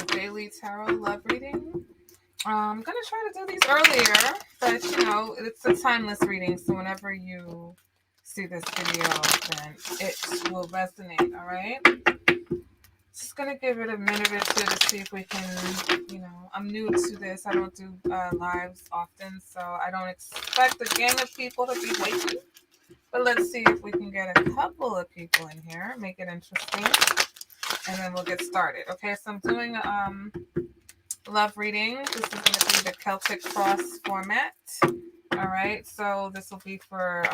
daily tarot love reading. I'm going to try to do these earlier, but you know, it's a timeless reading. So whenever you see this video, then it will resonate. All right. Just going to give it a minute or two to see if we can, you know, I'm new to this. I don't do lives often, so I don't expect a gang of people to be waiting. But let's see if we can get a couple of people in here, make it interesting, and then we'll get started. Okay, so I'm doing love reading. This is going to be the Celtic Cross format. All right, so this will be for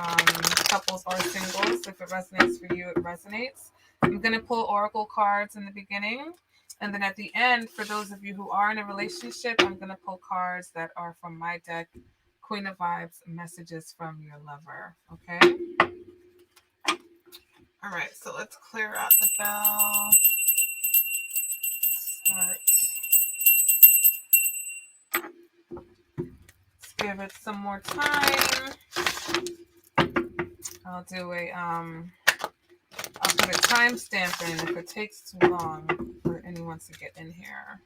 couples or singles. If it resonates for you, it resonates. I'm going to pull oracle cards in the beginning. And then at the end, for those of you who are in a relationship, I'm going to pull cards that are from my deck, Queen of Vibes, messages from your lover. Okay? All right, so let's clear out the bell. Let's give it some more time. I'll do I'll put a timestamp in if it takes too long for anyone to get in here.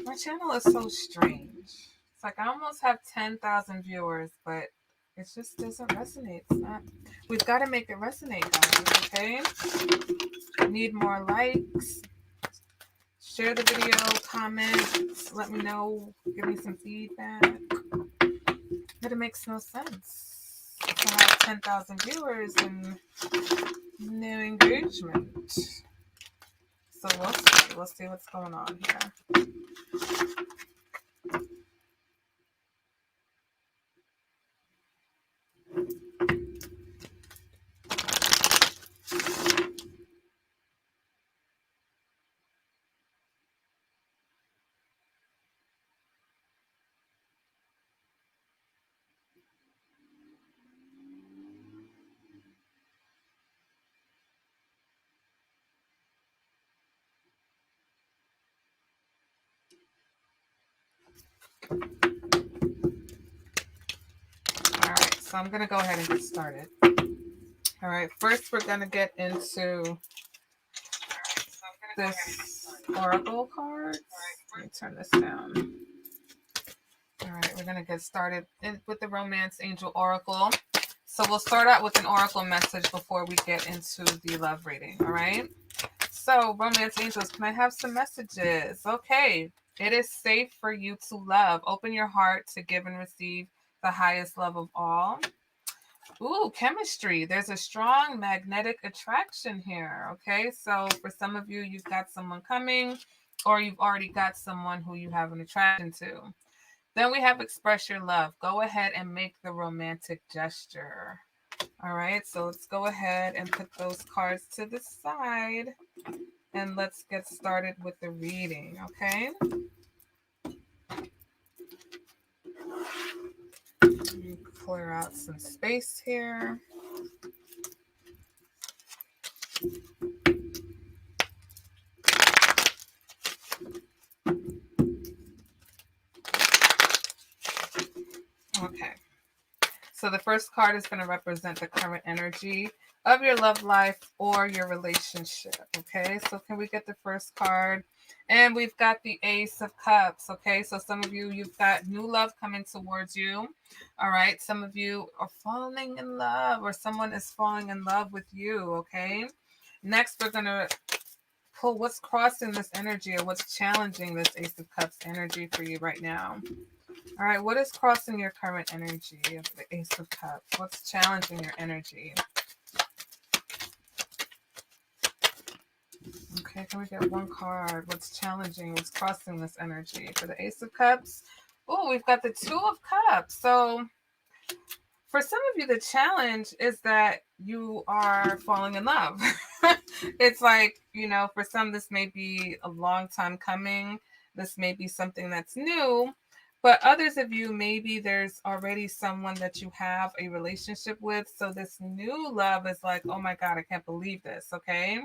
My channel is so strange. It's like I almost have 10,000 viewers, but it just doesn't resonate. We've got to make it resonate, guys, okay? Need more likes. Share the video, comment, let me know, give me some feedback. But it makes no sense to have 10,000 viewers and no engagement. So we'll see. We'll see what's going on here. Alright, so I'm going to go ahead and get started. Alright, first we're going to get into this oracle card. Let me turn this down. Alright, we're going to get started with the Romance Angel Oracle. So we'll start out with an oracle message before we get into the love reading. Alright? So, Romance Angels, can I have some messages? Okay. It is safe for you to love. Open your heart to give and receive the highest love of all. Ooh, chemistry. There's a strong magnetic attraction here. Okay, so for some of you, you've got someone coming, or you've already got someone who you have an attraction to. Then we have express your love. Go ahead and make the romantic gesture. All right, so let's go ahead and put those cards to the side. And let's get started with the reading, okay? Let me clear out some space here. Okay. So the first card is going to represent the current energy of your love life or your relationship, okay? So can we get the first card? And we've got the Ace of Cups, okay? So some of you, you've got new love coming towards you, all right? Some of you are falling in love, or someone is falling in love with you, okay? Next, we're going to pull what's crossing this energy, or what's challenging this Ace of Cups energy for you right now. All right, what is crossing your current energy of the Ace of Cups? What's challenging your energy? Okay, can we get one card? What's challenging? What's crossing this energy for the Ace of Cups? Oh, we've got the Two of Cups. So for some of you, the challenge is that you are falling in love. It's like, you know, for some, this may be a long time coming. This may be something that's new. But others of you, maybe there's already someone that you have a relationship with. So this new love is like, oh my God, I can't believe this. Okay.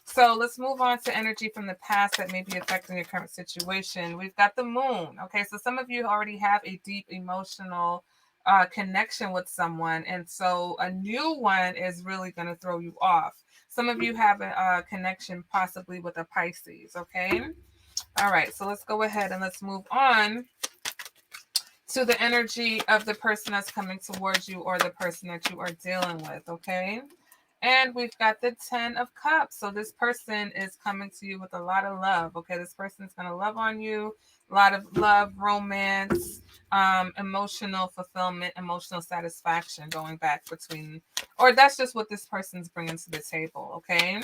So let's move on to energy from the past that may be affecting your current situation. We've got the Moon. Okay. So some of you already have a deep emotional connection with someone. And so a new one is really going to throw you off. Some of you have a connection possibly with a Pisces, okay? All right, so let's go ahead and let's move on to the energy of the person that's coming towards you or the person that you are dealing with, okay? And we've got the 10 of Cups. So this person is coming to you with a lot of love, okay? This person is going to love on you, a lot of love, romance, emotional fulfillment, emotional satisfaction going back between, or that's just what this person's bringing to the table, okay?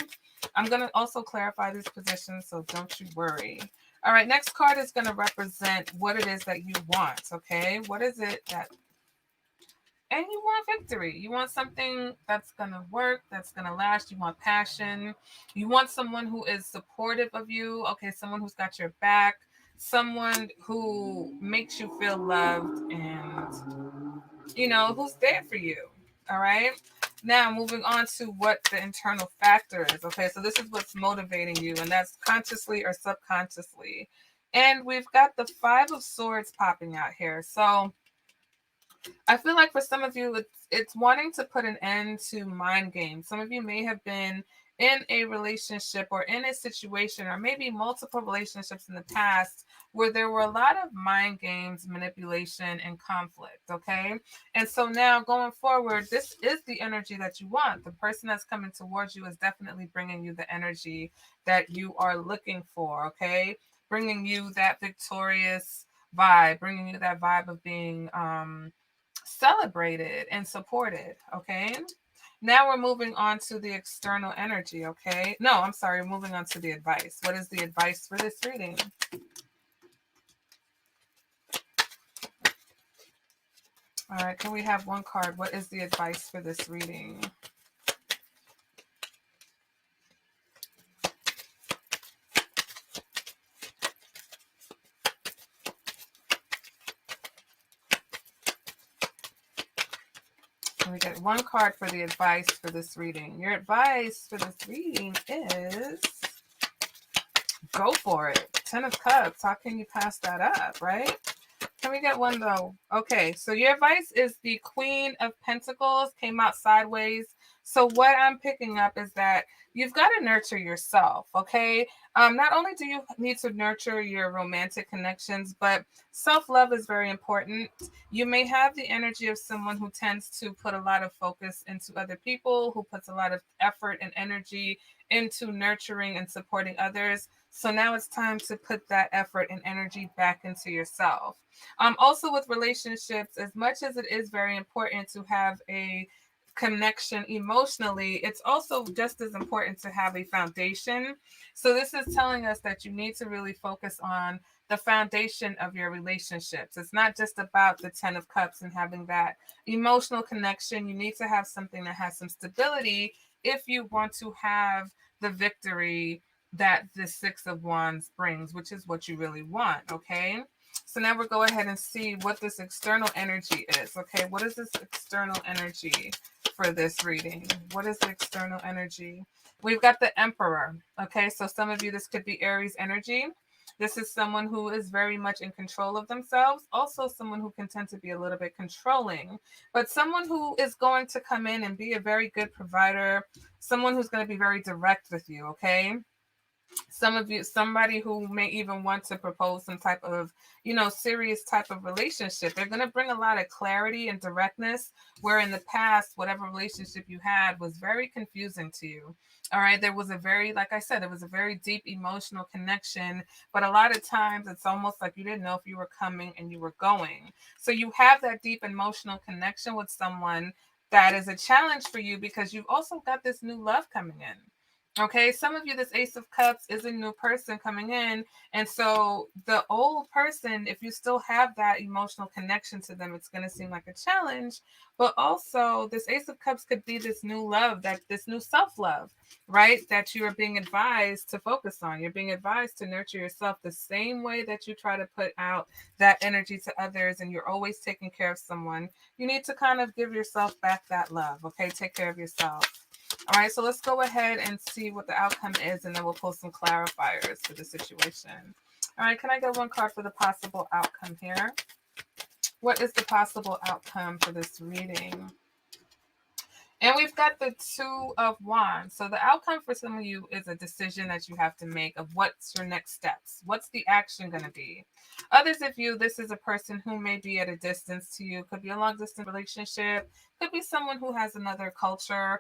I'm going to also clarify this position, so don't you worry. All right, next card is going to represent what it is that you want, okay? What is it that, and you want victory. You want something that's going to work, that's going to last. You want passion. You want someone who is supportive of you, okay? Someone who's got your back, someone who makes you feel loved and, you know, who's there for you, all right? Now, moving on to what the internal factor is. Okay, so this is what's motivating you, and that's consciously or subconsciously. And we've got the 5 of Swords popping out here. So I feel like for some of you, it's wanting to put an end to mind games. Some of you may have been in a relationship or in a situation or maybe multiple relationships in the past where there were a lot of mind games, manipulation, and conflict, okay? And so now going forward, this is the energy that you want. The person that's coming towards you is definitely bringing you the energy that you are looking for, okay? Bringing you that victorious vibe, bringing you that vibe of being celebrated and supported, okay? Now we're moving on to the external energy, okay? No, I'm sorry, we're moving on to the advice. What is the advice for this reading? All right, can we have one card? What is the advice for this reading? Can we get one card for the advice for this reading? Your advice for this reading is go for it. 10 of Cups. How can you pass that up, right? Can we get one though? Okay, so your advice is the Queen of Pentacles came out sideways. So what I'm picking up is that you've got to nurture yourself, okay? Not only do you need to nurture your romantic connections, but self-love is very important. You may have the energy of someone who tends to put a lot of focus into other people, who puts a lot of effort and energy into nurturing and supporting others. So now it's time to put that effort and energy back into yourself. Also with relationships, as much as it is very important to have a connection emotionally, it's also just as important to have a foundation. So this is telling us that you need to really focus on the foundation of your relationships. It's not just about the 10 of Cups and having that emotional connection. You need to have something that has some stability if you want to have the victory that the 6 of Wands brings, which is what you really want, okay? So now we'll go ahead and see what this external energy is, okay? What is this external energy for this reading? What is the external energy? We've got the Emperor, okay? So some of you, this could be Aries energy. This is someone who is very much in control of themselves. Also someone who can tend to be a little bit controlling, but someone who is going to come in and be a very good provider, someone who's going to be very direct with you, okay? Some of you, somebody who may even want to propose some type of, you know, serious type of relationship. They're going to bring a lot of clarity and directness, where in the past, whatever relationship you had was very confusing to you. All right. There was a very, like I said, it was a very deep emotional connection, but a lot of times it's almost like you didn't know if you were coming and you were going. So you have that deep emotional connection with someone that is a challenge for you because you've also got this new love coming in. Okay, some of you, this Ace of Cups is a new person coming in. And so the old person, if you still have that emotional connection to them, it's going to seem like a challenge. But also, this Ace of Cups could be this new love, that this new self-love, right? That you are being advised to focus on. You're being advised to nurture yourself the same way that you try to put out that energy to others, and you're always taking care of someone. You need to kind of give yourself back that love, okay? Take care of yourself. All right, so let's go ahead and see what the outcome is, and then we'll pull some clarifiers for the situation. All right, can I get one card for the possible outcome here? What is the possible outcome for this reading? And we've got the Two of Wands. So the outcome for some of you is a decision that you have to make of what's your next steps. What's the action going to be? Others of you, this is a person who may be at a distance to you. Could be a long distance relationship. Could be someone who has another culture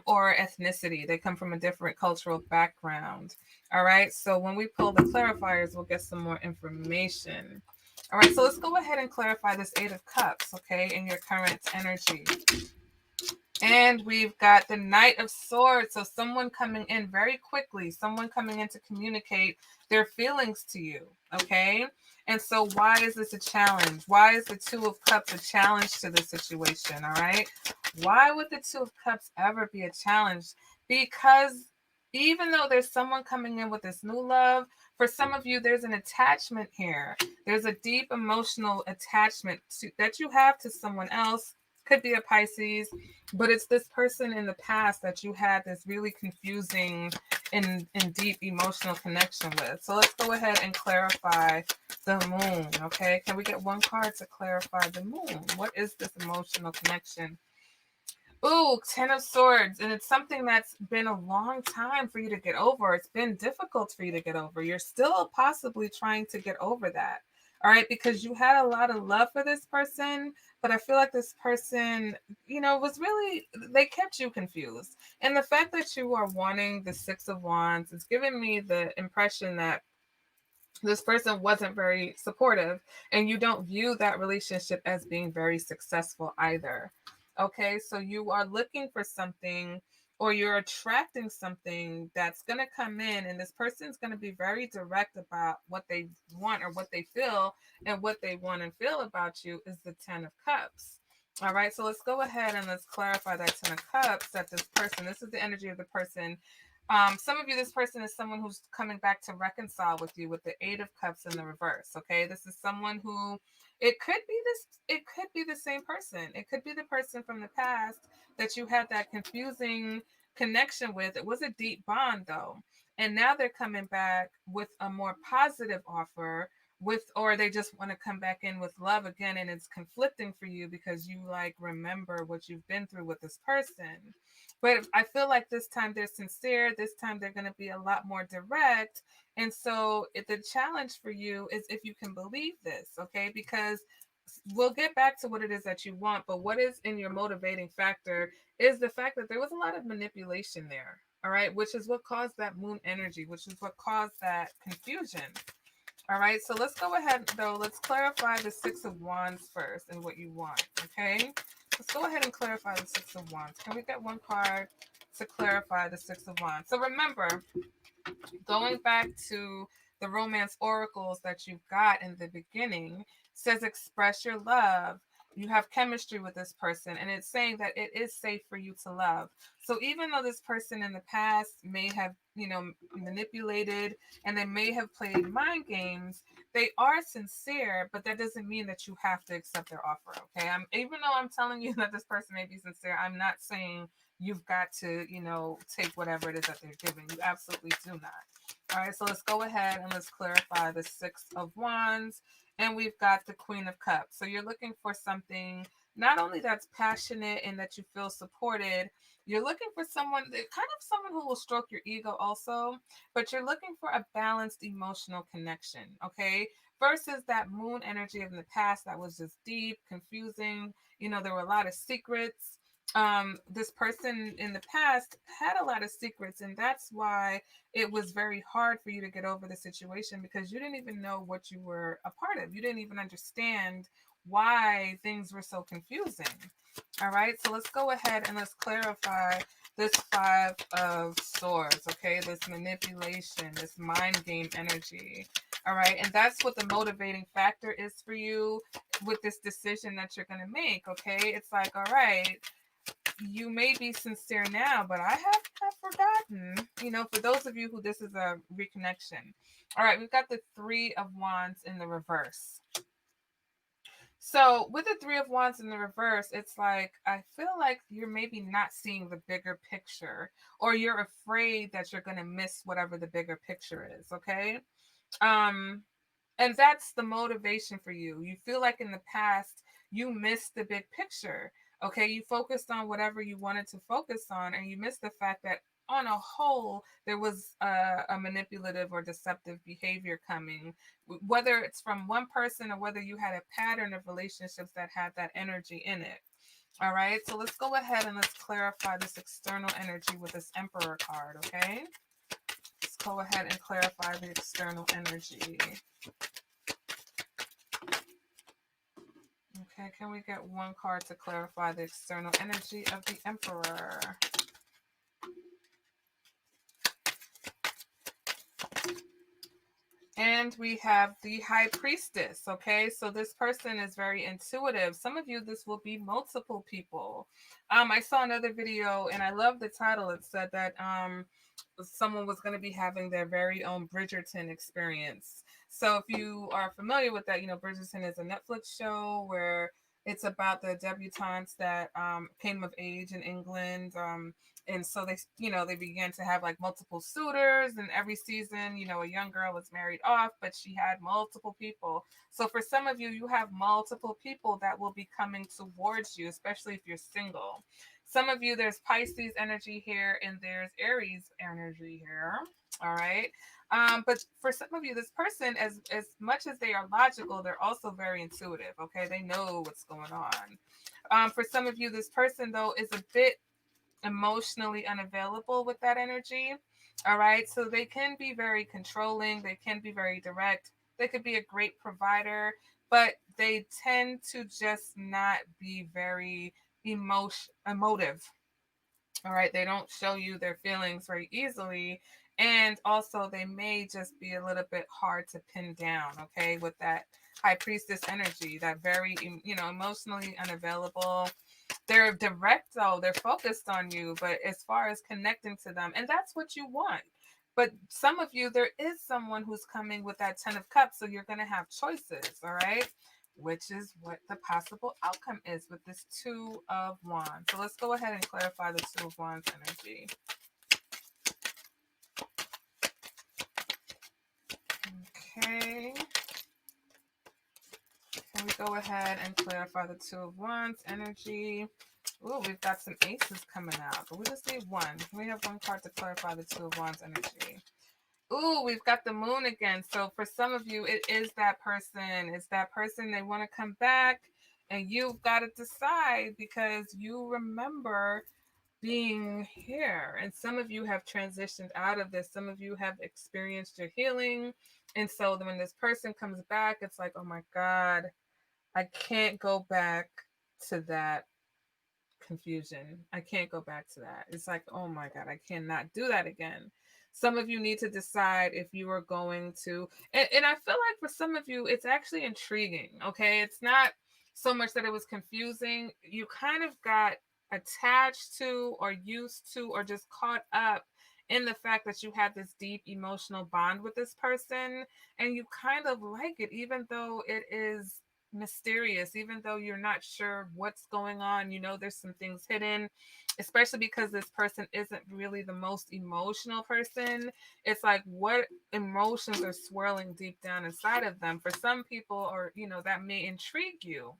or ethnicity. They come from a different cultural background. All right. So when we pull the clarifiers, we'll get some more information. All right. So let's go ahead and clarify this Eight of Cups, okay, in your current energy. And we've got the Knight of Swords. So someone coming in very quickly, someone coming in to communicate their feelings to you. Okay. And so why is this a challenge? Why is the Two of Cups a challenge to the situation? All right. Why would the Two of Cups ever be a challenge? Because even though there's someone coming in with this new love, for some of you, there's an attachment here. There's a deep emotional attachment that you have to someone else. Could be a Pisces, but it's this person in the past that you had this really confusing and deep emotional connection with. So let's go ahead and clarify the moon, okay? Can we get one card to clarify the moon? What is this emotional connection? Ooh, Ten of Swords. And it's something that's been a long time for you to get over. It's been difficult for you to get over. You're still possibly trying to get over that. All right, because you had a lot of love for this person, but I feel like this person, was really, they kept you confused. And the fact that you are wanting the Six of Wands is giving me the impression that this person wasn't very supportive and you don't view that relationship as being very successful either. Okay, so you are looking for something or you're attracting something that's going to come in, and this person's going to be very direct about what they want or what they feel, and what they want and feel about you is the Ten of Cups. All right, so let's go ahead and let's clarify that Ten of Cups, that this person, this is the energy of the person. Some of you, this person is someone who's coming back to reconcile with you with the Eight of Cups in the reverse. Okay, this is someone who it could be the same person. It could be the person from the past that you had that confusing connection with. It was a deep bond though, and now they're coming back with a more positive offer or they just want to come back in with love again, and it's conflicting for you because you like remember what you've been through with this person. But I feel like this time they're sincere. This time they're going to be a lot more direct. And so the challenge for you is if you can believe this, okay? Because we'll get back to what it is that you want, but what is in your motivating factor is the fact that there was a lot of manipulation there, all right? Which is what caused that moon energy, which is what caused that confusion. All right, so let's go ahead, though. Let's clarify the Six of Wands first and what you want, okay? Let's go ahead and clarify the Six of Wands. Can we get one card to clarify the Six of Wands? So remember, going back to the romance oracles that you got in the beginning, says express your love. You have chemistry with this person, and it's saying that it is safe for you to love. So even though this person in the past may have, manipulated and they may have played mind games, they are sincere, but that doesn't mean that you have to accept their offer. Okay. Even though I'm telling you that this person may be sincere, I'm not saying you've got to, take whatever it is that they're giving. You absolutely do not. All right, so let's go ahead and let's clarify the Six of Wands. And we've got the Queen of Cups. So you're looking for something not only that's passionate and that you feel supported, you're looking for someone who will stroke your ego also, but you're looking for a balanced emotional connection, okay? Versus that moon energy of the past that was just deep, confusing. There were a lot of secrets. This person in the past had a lot of secrets, and that's why it was very hard for you to get over the situation, because you didn't even know what you were a part of. You didn't even understand why things were so confusing. All right, so let's go ahead and let's clarify this Five of Swords, okay? This manipulation, this mind game energy. All right, and that's what the motivating factor is for you with this decision that you're going to make, okay? It's like, all right, you may be sincere now, but I have forgotten, for those of you who this is a reconnection. All right, we've got the Three of Wands in the reverse. So with the Three of Wands in the reverse, it's like, I feel like you're maybe not seeing the bigger picture, or you're afraid that you're going to miss whatever the bigger picture is. Okay. And that's the motivation for you. You feel like in the past, you missed the big picture. Okay, you focused on whatever you wanted to focus on, and you missed the fact that on a whole, there was a manipulative or deceptive behavior coming, whether it's from one person or whether you had a pattern of relationships that had that energy in it. All right, so let's go ahead and let's clarify this external energy with this Emperor card, okay? Let's go ahead and clarify the external energy. Okay, can we get one card to clarify the external energy of the Emperor? And we have the High Priestess, okay? So this person is very intuitive. Some of you, this will be multiple people. I saw another video, and I love the title. It said that someone was going to be having their very own Bridgerton experience. So if you are familiar with that, you know, Bridgerton is a Netflix show where it's about the debutantes that came of age in England. And so they, you know, they began to have like multiple suitors, and every season, you know, a young girl was married off, but she had multiple people. So for some of you, you have multiple people that will be coming towards you, especially if you're single. Some of you, there's Pisces energy here, and there's Aries energy here. All right. But for some of you, this person, as much as they are logical, they're also very intuitive. Okay, they know what's going on. For some of you, this person though is a bit emotionally unavailable with that energy. All right, so they can be very controlling. They can be very direct. They could be a great provider, but they tend to just not be very emotive. All right, they don't show you their feelings very easily, and also they may just be a little bit hard to pin down. Okay, with that High Priestess energy, that very, you know, emotionally unavailable. They're direct though, they're focused on you, but as far as connecting to them, and that's what you want. But some of you, there is someone who's coming with that 10 of cups, so you're going to have choices. All right, which is what the possible outcome is with this 2 of wands. So let's go ahead and clarify the 2 of wands energy. Okay, can we go ahead and clarify the 2 of wands energy? Ooh, we've got some aces coming out, but we just need one. We have one card to clarify the 2 of wands energy. Ooh, we've got the moon again. So for some of you, it is that person. It's that person. They want to come back, and you've got to decide because you remember being here. And some of you have transitioned out of this. Some of you have experienced your healing. And so when this person comes back, it's like, oh my God, I can't go back to that confusion. I can't go back to that. It's like, oh my God, I cannot do that again. Some of you need to decide if you are going to, and I feel like for some of you, it's actually intriguing. Okay. It's not so much that it was confusing. You kind of got attached to, or used to, or just caught up in the fact that you had this deep emotional bond with this person, and you kind of like it, even though it is mysterious, even though you're not sure what's going on. You know, there's some things hidden, especially because this person isn't really the most emotional person. It's like, what emotions are swirling deep down inside of them? For some people, or, you know, that may intrigue you.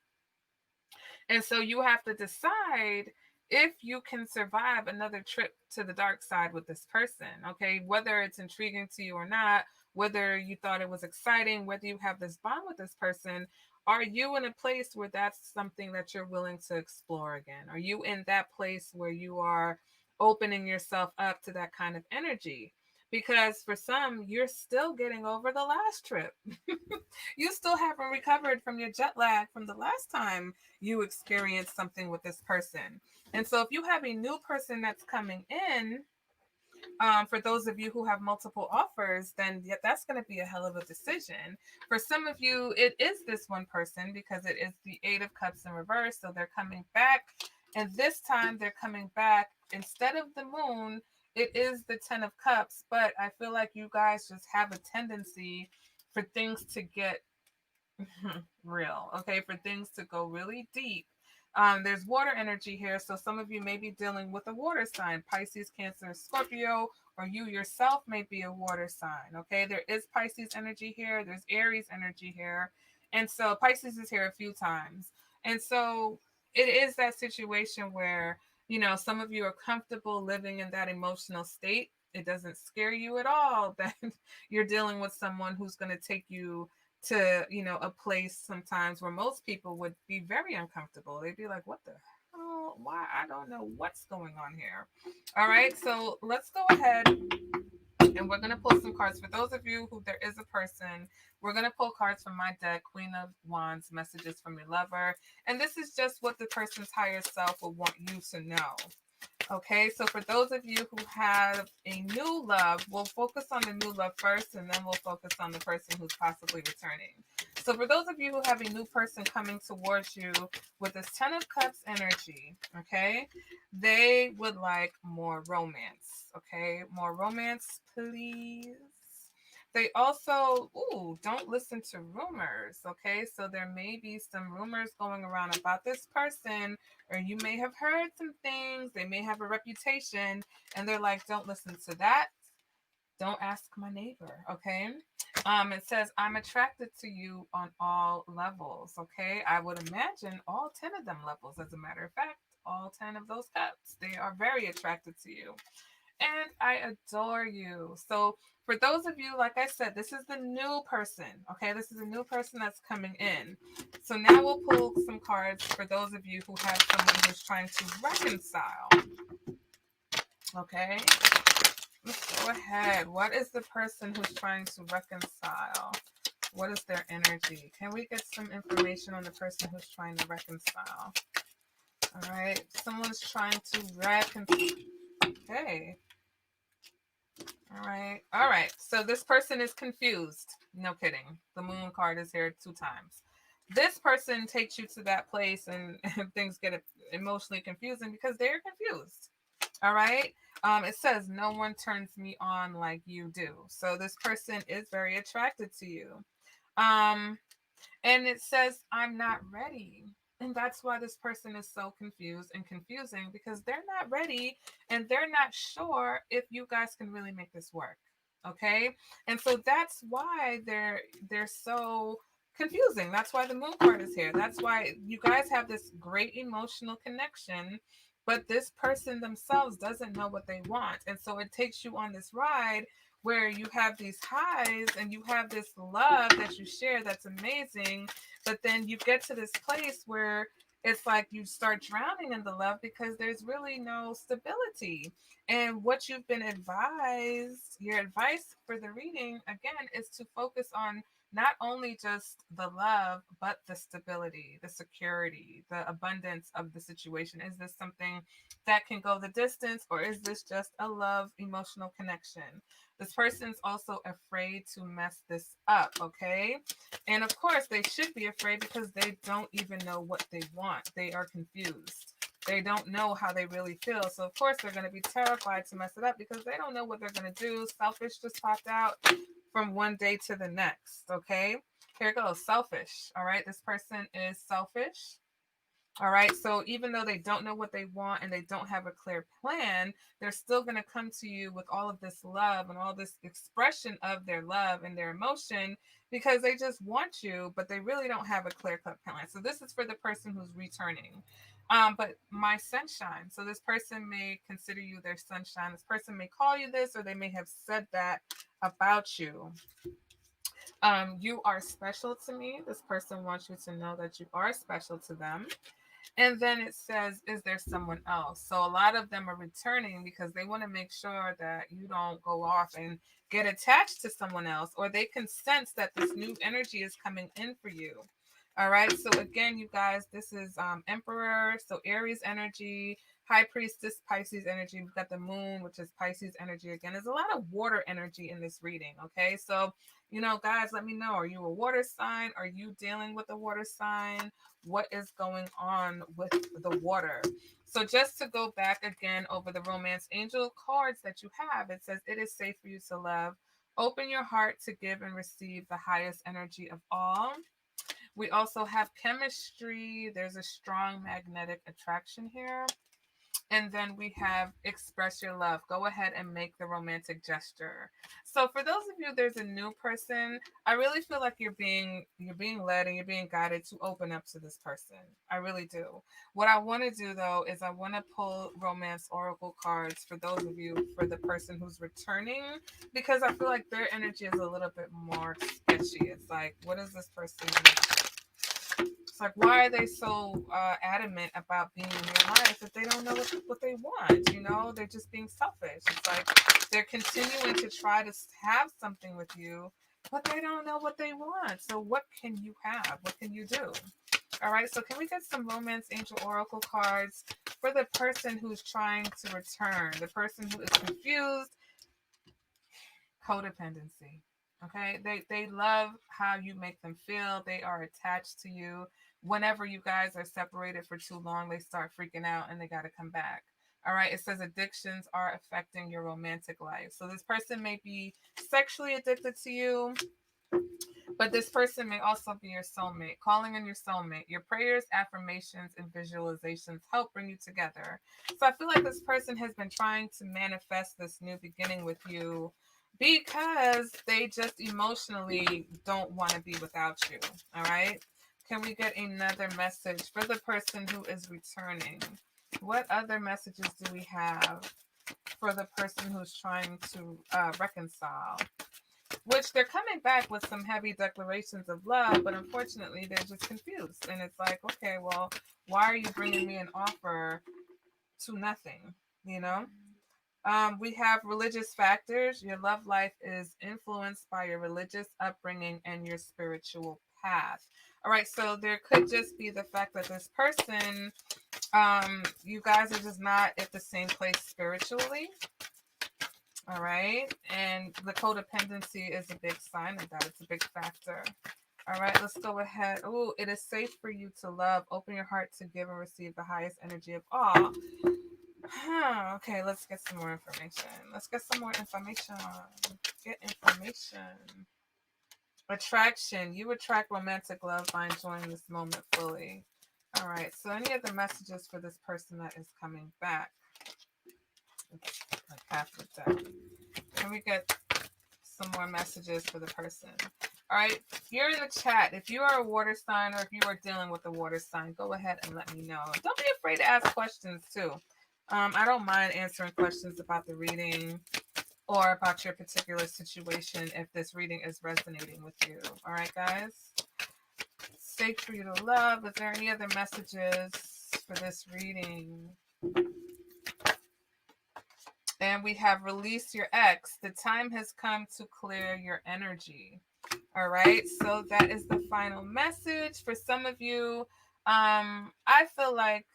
And so you have to decide if you can survive another trip to the dark side with this person, okay? Whether it's intriguing to you or not, whether you thought it was exciting, whether you have this bond with this person, are you in a place where that's something that you're willing to explore again? Are you in that place where you are opening yourself up to that kind of energy? Because for some, you're still getting over the last trip. You still haven't recovered from your jet lag from the last time you experienced something with this person. And so if you have a new person that's coming in, for those of you who have multiple offers, then that's going to be a hell of a decision. For some of you, it is this one person because it is the 8 of Cups in reverse. So they're coming back. And this time they're coming back instead of the moon. It is the 10 of Cups. But I feel like you guys just have a tendency for things to get real, okay, for things to go really deep. There's water energy here, so some of you may be dealing with a water sign, Pisces, Cancer, Scorpio, or you yourself may be a water sign, okay? There is Pisces energy here, there's Aries energy here, and so Pisces is here a few times. And so it is that situation where, some of you are comfortable living in that emotional state. It doesn't scare you at all that you're dealing with someone who's going to take you to, a place sometimes where most people would be very uncomfortable. They'd be like, what the hell? Why? I don't know what's going on here. All right. So let's go ahead and we're going to pull some cards. For those of you who there is a person, we're going to pull cards from my deck, Queen of Wands, messages from your lover. And this is just what the person's higher self will want you to know. Okay, so for those of you who have a new love, we'll focus on the new love first, and then we'll focus on the person who's possibly returning. So for those of you who have a new person coming towards you with this Ten of Cups energy, okay, they would like more romance, okay? More romance, please. They also, don't listen to rumors, okay? So there may be some rumors going around about this person, or you may have heard some things. They may have a reputation, and they're like, don't listen to that. Don't ask my neighbor, okay? It says, I'm attracted to you on all levels, okay? I would imagine all 10 of them levels, as a matter of fact, all 10 of those cups. They are very attracted to you. And I adore you. So for those of you, like I said, this is the new person, okay? This is a new person that's coming in. So now we'll pull some cards for those of you who have someone who's trying to reconcile, okay? Let's go ahead. What is the person who's trying to reconcile? What is their energy? Can we get some information on the person who's trying to reconcile? All right. Someone's trying to reconcile. Okay. All right. All right. So this person is confused. No kidding. The moon card is here 2 times. This person takes you to that place and things get emotionally confusing because they're confused. All right. It says no one turns me on like you do. So this person is very attracted to you. Um, and it says I'm not ready. And that's why this person is so confused and confusing because they're not ready and they're not sure if you guys can really make this work. Okay? And so that's why they're so confusing. That's why the moon card is here. That's why you guys have this great emotional connection, but this person themselves doesn't know what they want. And so it takes you on this ride where you have these highs and you have this love that you share that's amazing, but then you get to this place where it's like you start drowning in the love because there's really no stability. And what you've been advised, your advice for the reading again is to focus on not only just the love, but the stability, the security, the abundance of the situation. Is this something that can go the distance, or is this just a love emotional connection? This person's also afraid to mess this up, okay? And of course, they should be afraid because they don't even know what they want. They are confused. They don't know how they really feel. So, of course, they're going to be terrified to mess it up because they don't know what they're going to do. Selfish just popped out from one day to the next, okay? Here it goes. Selfish, all right? This person is selfish. All right. So even though they don't know what they want and they don't have a clear plan, they're still going to come to you with all of this love and all this expression of their love and their emotion because they just want you, but they really don't have a clear cut plan. So this is for the person who's returning. But my sunshine. So this person may consider you their sunshine. This person may call you this, or they may have said that about you. You are special to me. This person wants you to know that you are special to them. And then it says, is there someone else? So a lot of them are returning because they want to make sure that you don't go off and get attached to someone else, or they can sense that this new energy is coming in for you. All right. So again, you guys, this is Emperor. So Aries energy, High Priestess, Pisces energy. We've got the moon, which is Pisces energy again. There's a lot of water energy in this reading. Okay. So, guys, let me know. Are you a water sign? Are you dealing with a water sign? What is going on with the water? So just to go back again over the romance angel cards that you have, it says it is safe for you to love. Open your heart to give and receive the highest energy of all. We also have chemistry. There's a strong magnetic attraction here. And then we have express your love. Go ahead and make the romantic gesture. So for those of you, there's a new person. I really feel like you're being led and you're being guided to open up to this person. I really do. What I want to do though is I want to pull romance oracle cards for those of you, for the person who's returning, because I feel like their energy is a little bit more sketchy. It's like, what is this person? It's like, why are they so adamant about being in your life if they don't know what they want? You know, they're just being selfish. It's like they're continuing to try to have something with you, but they don't know what they want. So what can you have? What can you do? All right, so can we get some romance angel oracle cards for the person who's trying to return, the person who is confused? Codependency. Okay, they love how you make them feel. They are attached to you. Whenever you guys are separated for too long, they start freaking out and they got to come back. All right, it says addictions are affecting your romantic life. So this person may be sexually addicted to you, but this person may also be your soulmate. Calling in your soulmate. Your prayers, affirmations, and visualizations help bring you together. So I feel like this person has been trying to manifest this new beginning with you because they just emotionally don't want to be without you. All right. Can we get another message for the person who is returning? What other messages do we have for the person who's trying to reconcile? Which they're coming back with some heavy declarations of love, but unfortunately they're just confused. And it's like, okay, well, why are you bringing me an offer to nothing? You know? We have religious factors. Your love life is influenced by your religious upbringing and your spiritual path. All right, so there could just be the fact that this person, you guys are just not at the same place spiritually. All right. And the codependency is a big sign of that. It's a big factor. All right. Let's go ahead. Oh, it is safe for you to love. Open your heart to give and receive the highest energy of all. Okay. Let's get some more information. Let's get some more information. Get information. Attraction. You attract romantic love by enjoying this moment fully. All right. So, any of the messages for this person that is coming back? It's like half the deck. Can we get some more messages for the person? All right, you're in the chat. If you are a water sign or if you are dealing with a water sign, go ahead and let me know. Don't be afraid to ask questions too. I don't mind answering questions about the reading or about your particular situation if this reading is resonating with you. All right, guys. Safe for you to love. Is there any other messages for this reading? And we have release your ex. The time has come to clear your energy. All right. So that is the final message for some of you. I feel like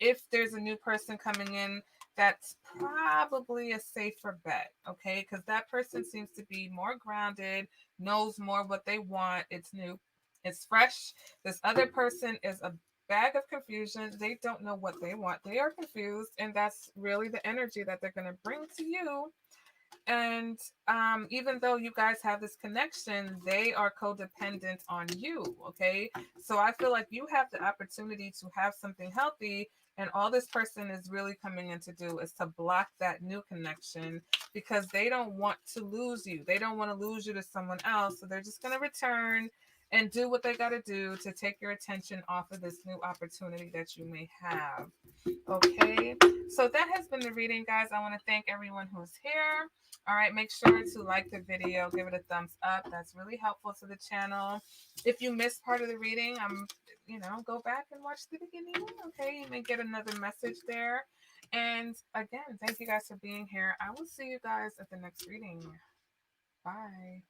if there's a new person coming in, that's probably a safer bet. Okay. Because that person seems to be more grounded, knows more what they want. It's new, it's fresh. This other person is a bag of confusion. They don't know what they want. They are confused. And that's really the energy that they're going to bring to you. And even though you guys have this connection, they are codependent on you. Okay. So I feel like you have the opportunity to have something healthy. And all this person is really coming in to do is to block that new connection because they don't want to lose you. They don't want to lose you to someone else. So they're just going to return and do what they got to do to take your attention off of this new opportunity that you may have. Okay. So that has been the reading, guys. I want to thank everyone who's here. All right, make sure to like the video, give it a thumbs up. That's really helpful to the channel. If you missed part of the reading, go back and watch the beginning. Okay, you may get another message there. And again, thank you guys for being here. I will see you guys at the next reading. Bye.